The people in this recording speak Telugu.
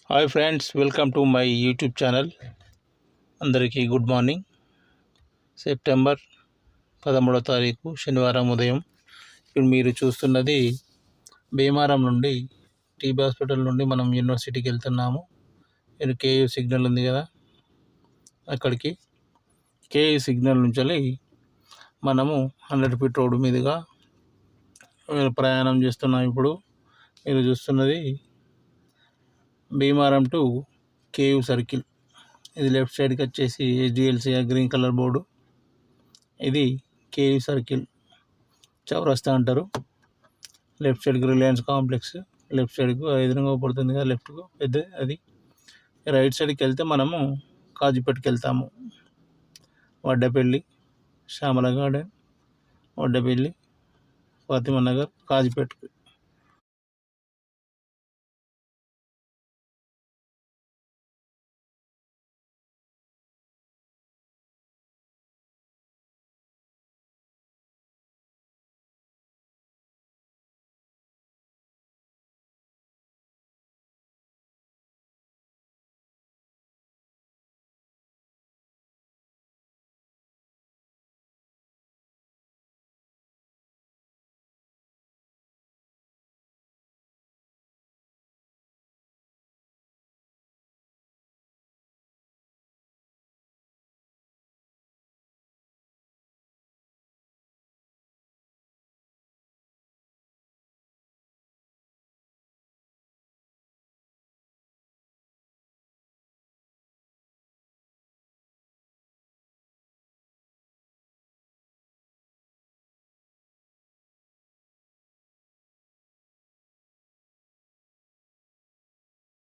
Hi friends, welcome to my YouTube channel. అందరికీ గుడ్ మార్నింగ్. సెప్టెంబర్ 13వ తారీఖు శనివారం ఉదయం. ఇప్పుడు మీరు చూస్తున్నది భీమారం నుండి టీబీ హాస్పిటల్ నుండి మనం యూనివర్సిటీకి వెళ్తున్నాము. ఇది కేయూ సిగ్నల్ ఉంది కదా, అక్కడికి కేయూ సిగ్నల్ నుంచి మనము 100 ఫీట్ రోడ్డు మీదుగా ప్రయాణం చేస్తున్నాం. ఇప్పుడు మీరు చూస్తున్నది భీమారం టు కేయూ సర్కిల్. ఇది లెఫ్ట్ సైడ్కి వచ్చేసి హెచ్డిఎల్సి గ్రీన్ కలర్ బోర్డు. ఇది కేయూ సర్కిల్ చౌరస్తా అంటారు. లెఫ్ట్ సైడ్కి రిలయన్స్ కాంప్లెక్స్, లెఫ్ట్ సైడ్కు ఎదురుగా పడుతుంది కదా లెఫ్ట్కు పెద్ద అది. రైట్ సైడ్కి వెళ్తే మనము కాజీపేటకి వెళ్తాము. వడ్డపల్లి, శ్యామల గార్డెన్, వడ్డపల్లి, ఫాతిమా నగర్, కాజీపేటకు